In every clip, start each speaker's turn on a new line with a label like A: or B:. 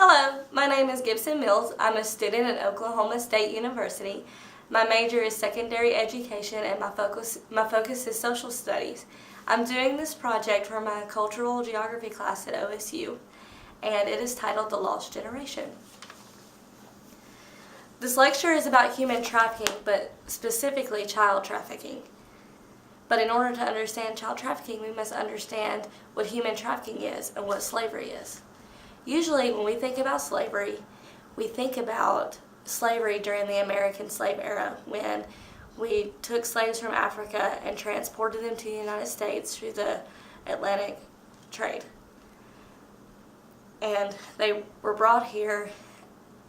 A: Hello, my name is Gibson Mills. I'm a student at Oklahoma State University. My major is secondary education and my focus is social studies. I'm doing this project for my cultural geography class at OSU, and it is titled The Lost Generation. This lecture is about human trafficking, but specifically child trafficking. But in order to understand child trafficking, we must understand what human trafficking is and what slavery is. Usually when we think about slavery, we think about slavery during the American slave era, when we took slaves from Africa and transported them to the United States through the Atlantic trade. And they were brought here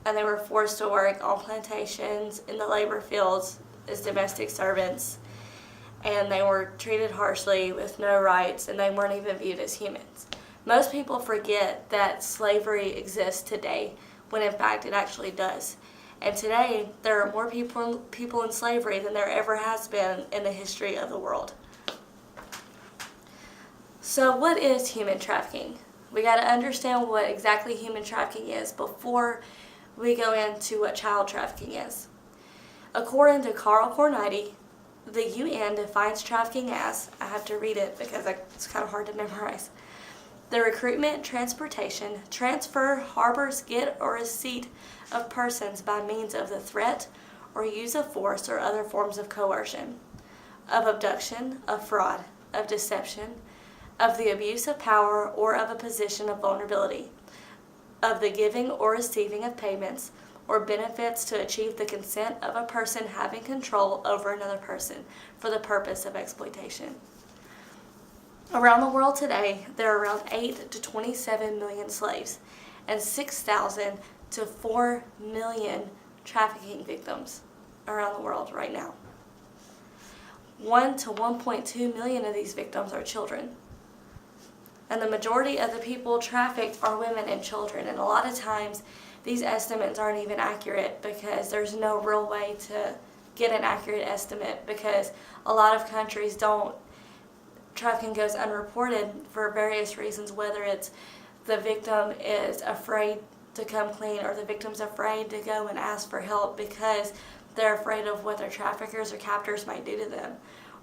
A: and they were forced to work on plantations in the labor fields as domestic servants, and they were treated harshly with no rights, and they weren't even viewed as humans. Most people forget that slavery exists today, when in fact it actually does. And today, there are more people in slavery than there ever has been in the history of the world. So what is human trafficking? We got to understand what exactly human trafficking is before we go into what child trafficking is. According to Carl Cornighty, the UN defines trafficking as, I have to read it because it's kind of hard to memorize, the recruitment, transportation, transfer, harbors, get, or receipt of persons by means of the threat or use of force or other forms of coercion, of abduction, of fraud, of deception, of the abuse of power or of a position of vulnerability, of the giving or receiving of payments or benefits to achieve the consent of a person having control over another person for the purpose of exploitation. Around the world today, there are around 8 to 27 million slaves and 6,000 to 4 million trafficking victims around the world right now. 1 to 1.2 million of these victims are children. And the majority of the people trafficked are women and children. And a lot of times, these estimates aren't even accurate because there's no real way to get an accurate estimate, because a lot of countries don't. Trafficking goes unreported for various reasons, whether it's the victim is afraid to come clean or the victim's afraid to go and ask for help because they're afraid of what their traffickers or captors might do to them,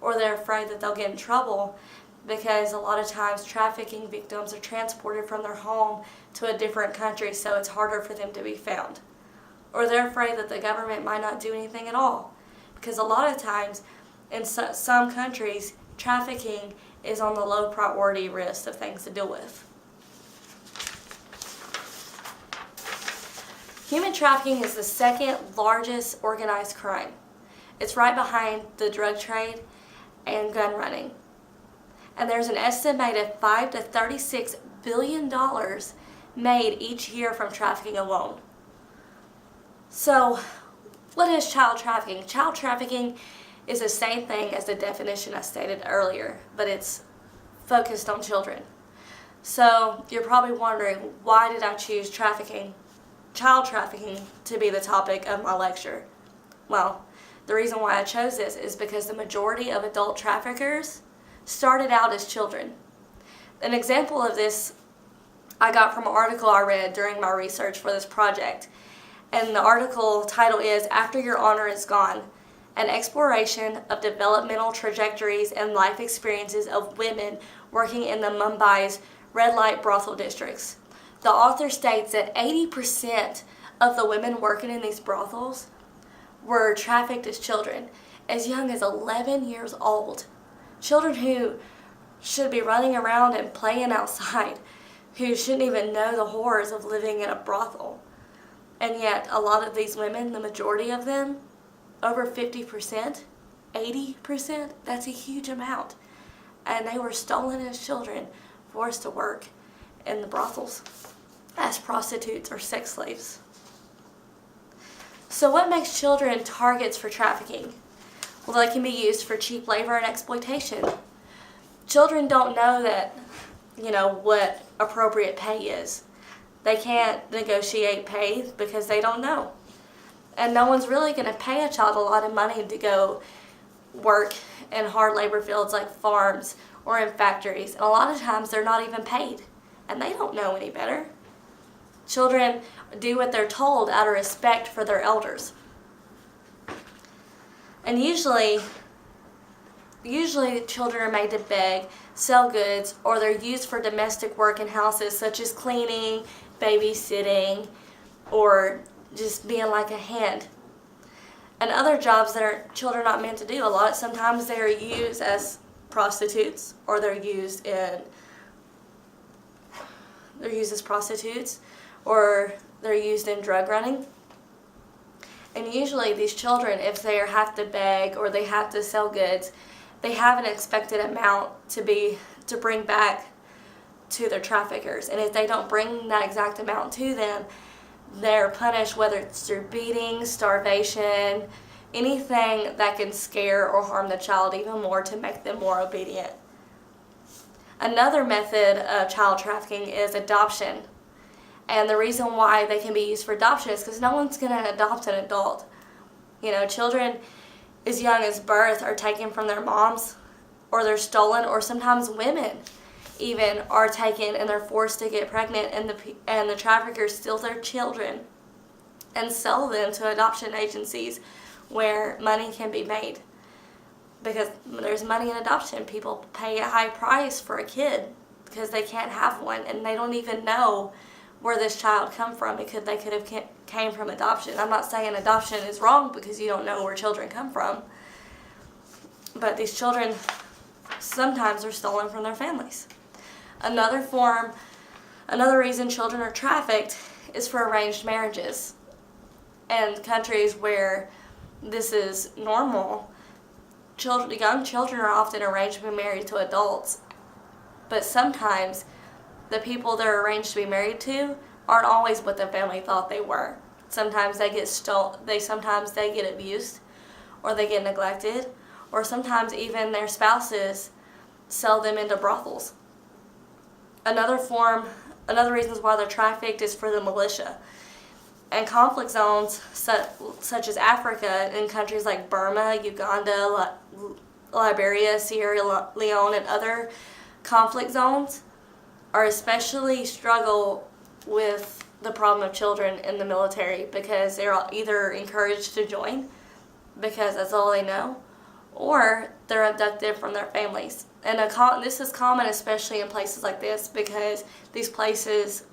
A: or they're afraid that they'll get in trouble because a lot of times trafficking victims are transported from their home to a different country, so it's harder for them to be found. Or they're afraid that the government might not do anything at all, because a lot of times in some countries, trafficking is on the low priority list of things to deal with. Human trafficking is the second largest organized crime. It's right behind the drug trade and gun running. And there's an estimated $5 to $36 billion made each year from trafficking alone. So, what is child trafficking? Child trafficking is the same thing as the definition I stated earlier, but it's focused on children. So, you're probably wondering, why did I choose child trafficking, to be the topic of my lecture? Well, the reason why I chose this is because the majority of adult traffickers started out as children. An example of this I got from an article I read during my research for this project. And the article title is "After Your Honor is Gone: An Exploration of Developmental Trajectories and Life Experiences of Women Working in the Mumbai's Red Light Brothel Districts." The author states that 80% of the women working in these brothels were trafficked as children, as young as 11 years old. Children who should be running around and playing outside, who shouldn't even know the horrors of living in a brothel. And yet, a lot of these women, the majority of them, over 50%, 80%, that's a huge amount. And they were stolen as children, forced to work in the brothels as prostitutes or sex slaves. So what makes children targets for trafficking? Well, they can be used for cheap labor and exploitation. Children don't know that, what appropriate pay is. They can't negotiate pay because they don't know. And no one's really going to pay a child a lot of money to go work in hard labor fields like farms or in factories. And a lot of times they're not even paid. And they don't know any better. Children do what they're told out of respect for their elders. And usually children are made to beg, sell goods, or they're used for domestic work in houses such as cleaning, babysitting, or just being like a hand. And other jobs that children are not meant to do. Sometimes they're used as prostitutes, or they're used as prostitutes, or they're used in drug running. And usually these children, if they have to beg or they have to sell goods, they have an expected amount to bring back to their traffickers. And if they don't bring that exact amount to them, they're punished, whether it's through beating, starvation, anything that can scare or harm the child even more to make them more obedient. Another method of child trafficking is adoption. And the reason why they can be used for adoption is because no one's going to adopt an adult. Children as young as birth are taken from their moms, or they're stolen, or sometimes women even are taken and they're forced to get pregnant, and the traffickers steal their children and sell them to adoption agencies where money can be made. Because there's money in adoption. People pay a high price for a kid because they can't have one, and they don't even know where this child come from because they could have came from adoption. I'm not saying adoption is wrong because you don't know where children come from, but these children sometimes are stolen from their families. Another reason children are trafficked is for arranged marriages. And countries where this is normal, young children are often arranged to be married to adults, but sometimes the people they're arranged to be married to aren't always what the family thought they were. Sometimes they get sometimes they get abused, or they get neglected, or sometimes even their spouses sell them into brothels. Another reason why they're trafficked is for the militia. And conflict zones such as Africa, in countries like Burma, Uganda, Liberia, Sierra Leone, and other conflict zones are especially struggle with the problem of children in the military because they're either encouraged to join because that's all they know, or they're abducted from their families. And this is common especially in places like this because these places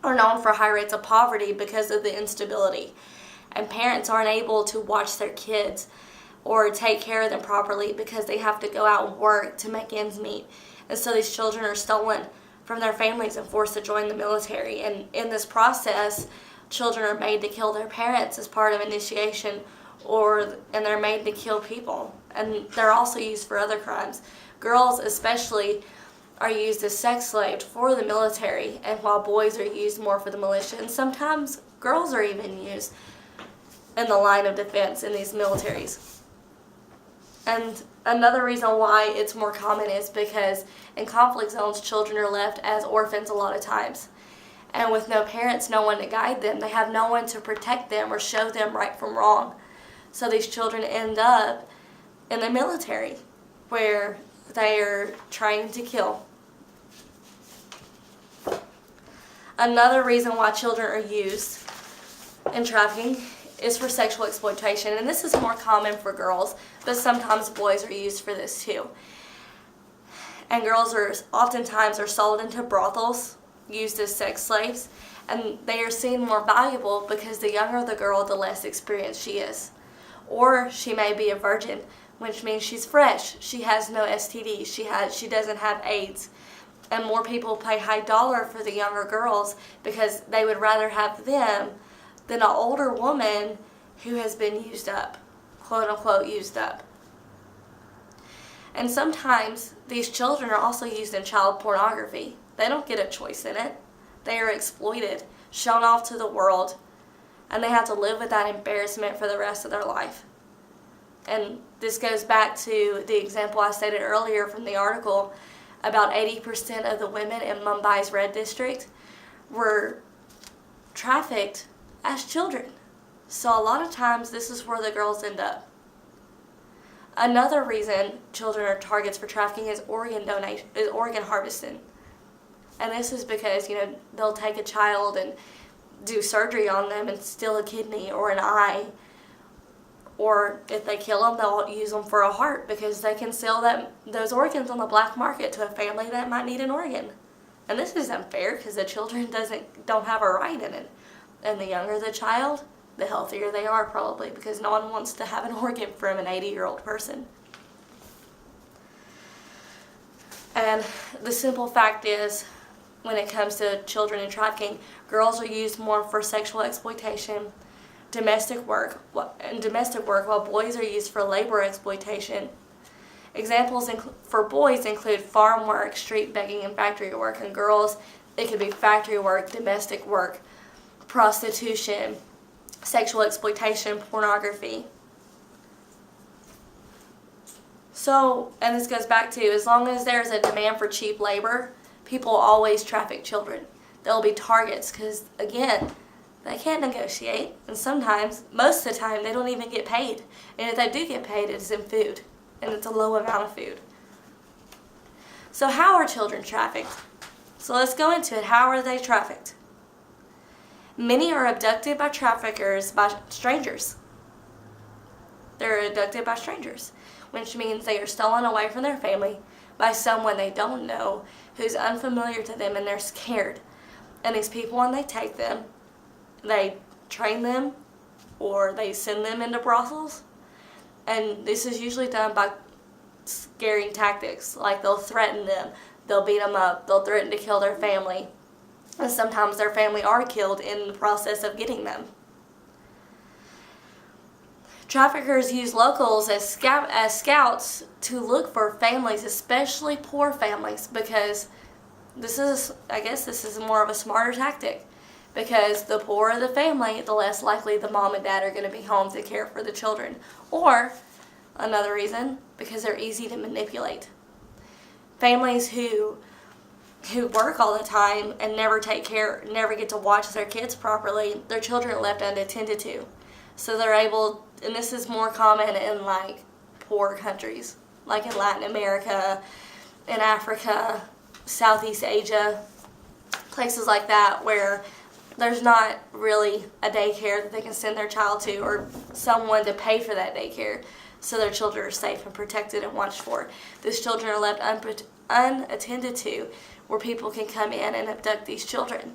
A: are known for high rates of poverty because of the instability. And parents aren't able to watch their kids or take care of them properly because they have to go out and work to make ends meet. And so these children are stolen from their families and forced to join the military. And in this process, children are made to kill their parents as part of initiation, and they're made to kill people. And they're also used for other crimes. Girls especially are used as sex slaves for the military, and while boys are used more for the militia. And sometimes girls are even used in the line of defense in these militaries. And another reason why it's more common is because in conflict zones, children are left as orphans a lot of times. And with no parents, no one to guide them, they have no one to protect them or show them right from wrong. So these children end up in the military where they are trained to kill. Another reason why children are used in trafficking is for sexual exploitation, and this is more common for girls, but sometimes boys are used for this too. And girls are oftentimes sold into brothels, used as sex slaves, and they are seen more valuable because the younger the girl, the less experienced she is. Or she may be a virgin, which means she's fresh. She has no STDs. She doesn't have AIDS. And more people pay high dollar for the younger girls because they would rather have them than an older woman who has been used up, quote unquote used up. And sometimes these children are also used in child pornography. They don't get a choice in it. They are exploited, shown off to the world, and they have to live with that embarrassment for the rest of their life. And this goes back to the example I stated earlier from the article. About 80% of the women in Mumbai's Red District were trafficked as children. So a lot of times this is where the girls end up. Another reason children are targets for trafficking is organ harvesting. And this is because, they'll take a child and do surgery on them and steal a kidney or an eye. Or if they kill them, they'll use them for a heart because they can sell those organs on the black market to a family that might need an organ. And this is unfair because the children don't have a right in it. And the younger the child, the healthier they are probably, because no one wants to have an organ from an 80-year-old person. And the simple fact is, when it comes to children and trafficking, girls are used more for sexual exploitation, domestic work, while boys are used for labor exploitation. Examples for boys include farm work, street begging, and factory work. And girls, it could be factory work, domestic work, prostitution, sexual exploitation, pornography. So, and this goes back to, as long as there's a demand for cheap labor, people always traffic children. They'll be targets because, again, they can't negotiate. And sometimes, most of the time, they don't even get paid. And if they do get paid, it's in food. And it's a low amount of food. So how are children trafficked? So let's go into it. How are they trafficked? Many are abducted by traffickers by strangers. They're abducted by strangers, which means they are stolen away from their family by someone they don't know, who's unfamiliar to them, and they're scared. And these people, when they take them, they train them or they send them into brothels. And this is usually done by scaring tactics, like they'll threaten them, they'll beat them up, they'll threaten to kill their family, and sometimes their family are killed in the process of getting them. Traffickers use locals as scouts to look for families, especially poor families, because this is more of a smarter tactic. Because the poorer the family, the less likely the mom and dad are going to be home to care for the children. Or, another reason, because they're easy to manipulate. Families who work all the time and never get to watch their kids properly, their children are left unattended to. So they're able, and this is more common in like poor countries, like in Latin America, in Africa, Southeast Asia, places like that where there's not really a daycare that they can send their child to or someone to pay for that daycare, so their children are safe and protected and watched for. These children are left unattended to, where people can come in and abduct these children.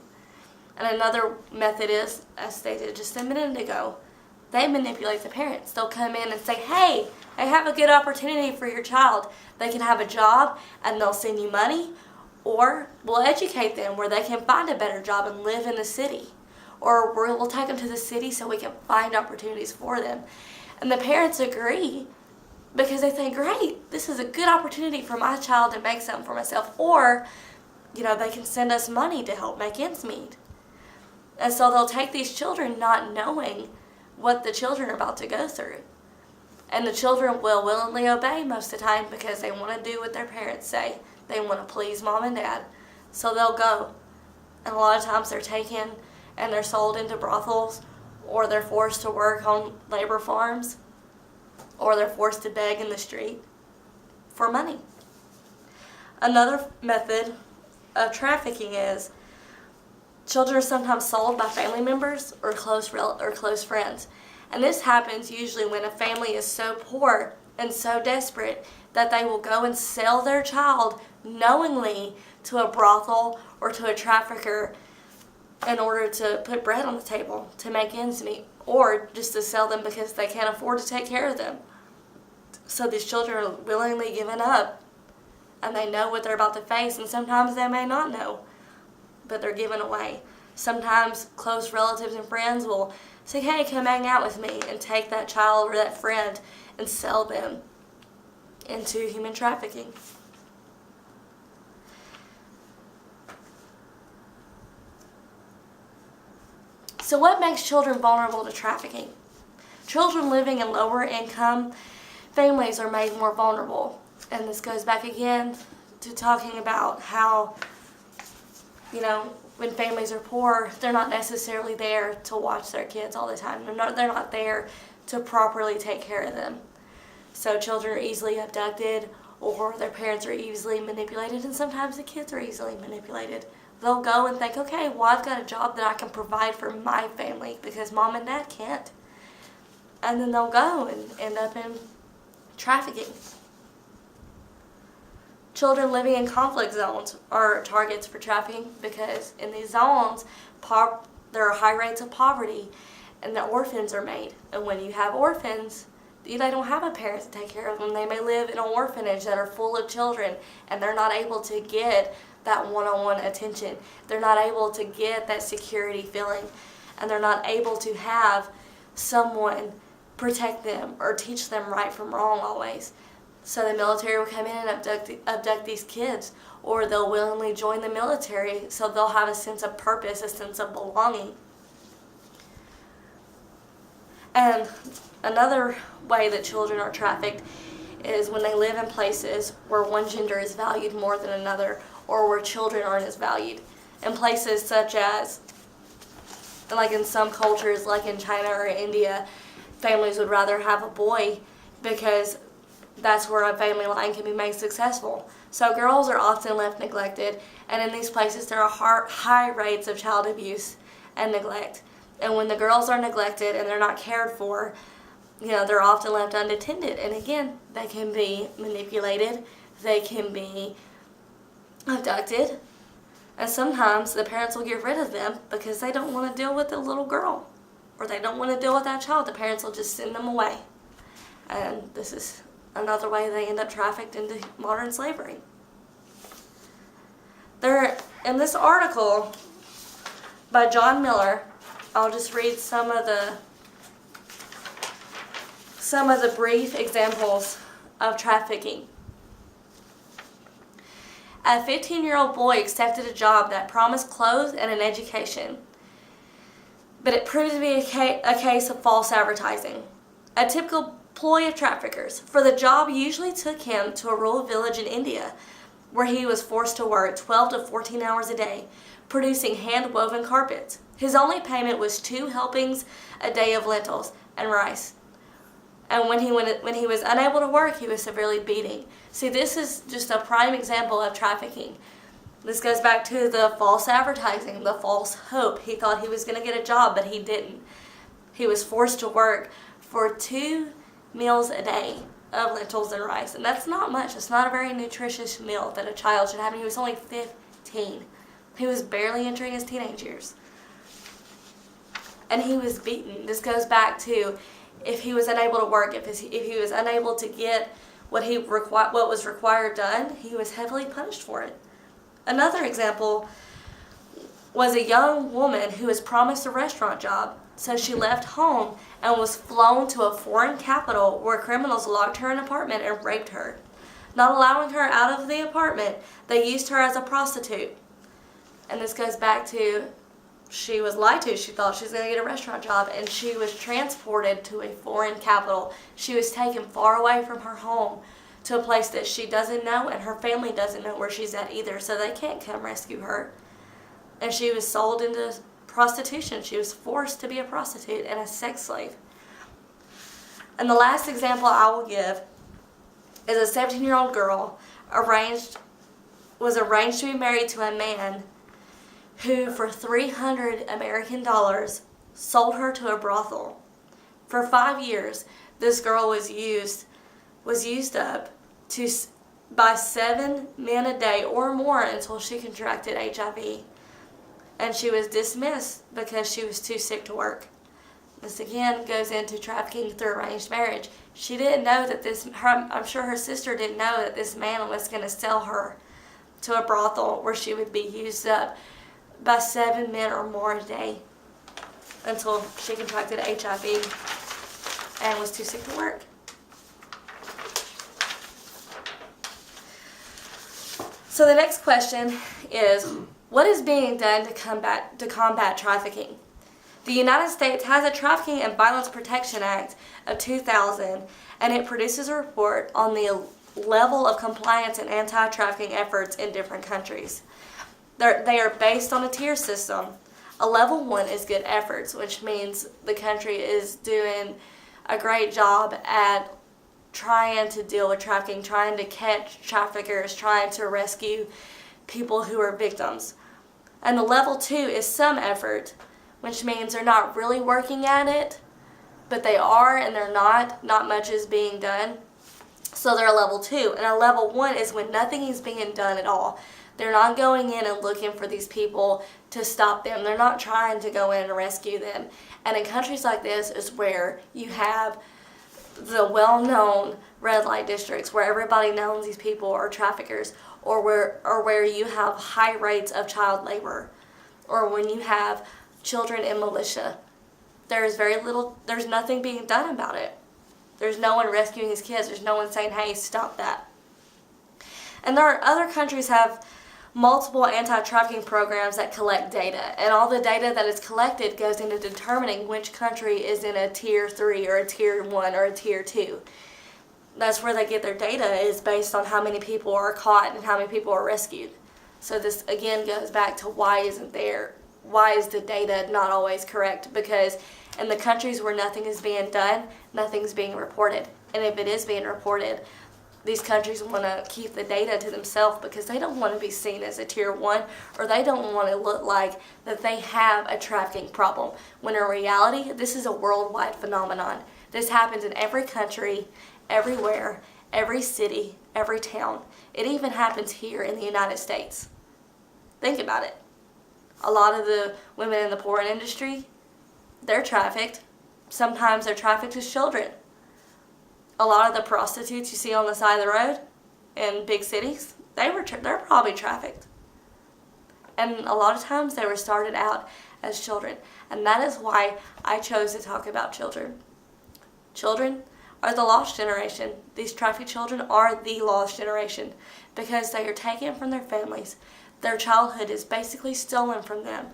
A: And another method is, as stated just a minute ago, they manipulate the parents. They'll come in and say, hey, I have a good opportunity for your child. They can have a job and they'll send you money. Or we'll educate them where they can find a better job and live in the city. Or we'll take them to the city so we can find opportunities for them. And the parents agree because they think, great, this is a good opportunity for my child to make something for myself. Or, they can send us money to help make ends meet. And so they'll take these children not knowing what the children are about to go through. And the children will willingly obey most of the time because they want to do what their parents say. They want to please mom and dad. So they'll go. And a lot of times they're taken and they're sold into brothels, or they're forced to work on labor farms, or they're forced to beg in the street for money. Another method of trafficking is children are sometimes sold by family members or close friends. And this happens usually when a family is so poor and so desperate that they will go and sell their child knowingly to a brothel or to a trafficker in order to put bread on the table, to make ends meet, or just to sell them because they can't afford to take care of them. So these children are willingly given up, and they know what they're about to face, and sometimes they may not know, but they're given away. Sometimes close relatives and friends will say, hey, come hang out with me, and take that child or that friend and sell them into human trafficking. So what makes children vulnerable to trafficking? Children living in lower income families are made more vulnerable. And this goes back again to talking about how, when families are poor, they're not necessarily there to watch their kids all the time. They're not there to properly take care of them. So children are easily abducted, or their parents are easily manipulated, and sometimes the kids are easily manipulated. They'll go and think, okay, well, I've got a job that I can provide for my family because mom and dad can't. And then they'll go and end up in trafficking. Children living in conflict zones are targets for trafficking because in these zones, there are high rates of poverty and the orphans are made. And when you have orphans, they don't have a parent to take care of them. They may live in an orphanage that are full of children and they're not able to get that one-on-one attention. They're not able to get that security feeling, and they're not able to have someone protect them or teach them right from wrong always. So the military will come in and abduct these kids, or they'll willingly join the military so they'll have a sense of purpose, a sense of belonging. And another way that children are trafficked is when they live in places where one gender is valued more than another, or where children aren't as valued. In places such as, like in some cultures, like in China or India, families would rather have a boy because that's where a family line can be made successful. So girls are often left neglected, and in these places there are high rates of child abuse and neglect. And when the girls are neglected and they're not cared for, they're often left unattended. And again, they can be manipulated, they can be abducted, and sometimes the parents will get rid of them because they don't want to deal with the little girl, or they don't want to deal with that child. The parents will just send them away. And this is another way they end up trafficked into modern slavery. In this article by John Miller, I'll just read some of the brief examples of trafficking. A 15-year-old boy accepted a job that promised clothes and an education, but it proved to be a case of false advertising. A typical ploy of traffickers, for the job usually took him to a rural village in India, where he was forced to work 12 to 14 hours a day, producing hand-woven carpets. His only payment was 2 helpings a day of lentils and rice. And when he was unable to work, he was severely beaten. See, this is just a prime example of trafficking. This goes back to the false advertising, the false hope. He thought he was going to get a job, but he didn't. He was forced to work for 2 meals a day of lentils and rice. And that's not much. It's not a very nutritious meal that a child should have. And he was only 15. He was barely entering his teenage years. And he was beaten. This goes back to if he was unable to work, if he was unable to get what was required done, he was heavily punished for it. Another example was a young woman who was promised a restaurant job, so she left home and was flown to a foreign capital where criminals locked her in an apartment and raped her. Not allowing her out of the apartment, they used her as a prostitute. And this goes back to she was lied to. She thought she was going to get a restaurant job, and she was transported to a foreign capital. She was taken far away from her home to a place that she doesn't know, and her family doesn't know where she's at either, so they can't come rescue her. And she was sold into prostitution. She was forced to be a prostitute and a sex slave. And the last example I will give is a 17-year-old girl was arranged to be married to a man who, for $300 American, sold her to a brothel. For 5 years, this girl was used up by 7 men a day or more until she contracted HIV. And she was dismissed because she was too sick to work. This again goes into trafficking through arranged marriage. She didn't know that I'm sure her sister didn't know that this man was going to sell her to a brothel where she would be used up by 7 men or more a day until she contracted HIV and was too sick to work. So the next question is, what is being done to combat trafficking? The United States has a Trafficking and Violence Protection Act of 2000, and it produces a report on the level of compliance and anti-trafficking efforts in different countries. They are based on a tier system. A level 1 is good efforts, which means the country is doing a great job at trying to deal with trafficking, trying to catch traffickers, trying to rescue people who are victims. And the level 2 is some effort, which means they're not really working at it, but they are and they're not. Not much is being done. So they're a level 2. And a level 1 is when nothing is being done at all. They're not going in and looking for these people to stop them. They're not trying to go in and rescue them. And in countries like this is where you have the well-known red light districts where everybody knows these people are traffickers, or where you have high rates of child labor, or when you have children in militia. There's nothing being done about it. There's no one rescuing these kids. There's no one saying, hey, stop that. And there are other countries have multiple anti-trafficking programs that collect data, and all the data that is collected goes into determining which country is in a tier 3 or a tier 1 or a tier 2. That's where they get their data, is based on how many people are caught and how many people are rescued. So this again goes back to why is the data not always correct? Because in the countries where nothing is being done, nothing's being reported. And if it is being reported, these countries want to keep the data to themselves because they don't want to be seen as a tier 1, or they don't want to look like that they have a trafficking problem. When in reality, this is a worldwide phenomenon. This happens in every country, everywhere, every city, every town. It even happens here in the United States. Think about it. A lot of the women in the porn industry, they're trafficked. Sometimes they're trafficked as children. A lot of the prostitutes you see on the side of the road in big cities, they're probably trafficked. And a lot of times they were started out as children. And that is why I chose to talk about children. Children are the lost generation. These trafficked children are the lost generation because they are taken from their families. Their childhood is basically stolen from them.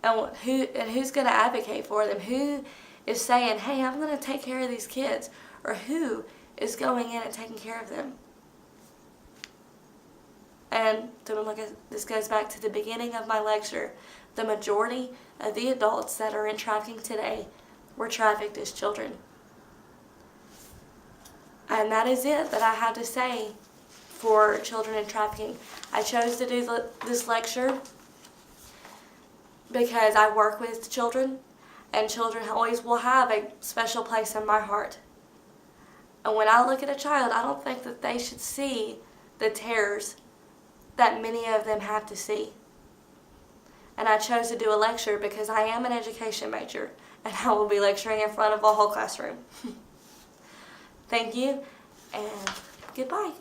A: And who's going to advocate for them? Who is saying, hey, I'm going to take care of these kids? Or who is going in and taking care of them? And this goes back to the beginning of my lecture. The majority of the adults that are in trafficking today were trafficked as children. And that is it that I have to say for children in trafficking. I chose to do this lecture because I work with children, and children always will have a special place in my heart. And when I look at a child, I don't think that they should see the terrors that many of them have to see. And I chose to do a lecture because I am an education major, and I will be lecturing in front of a whole classroom. Thank you, and goodbye.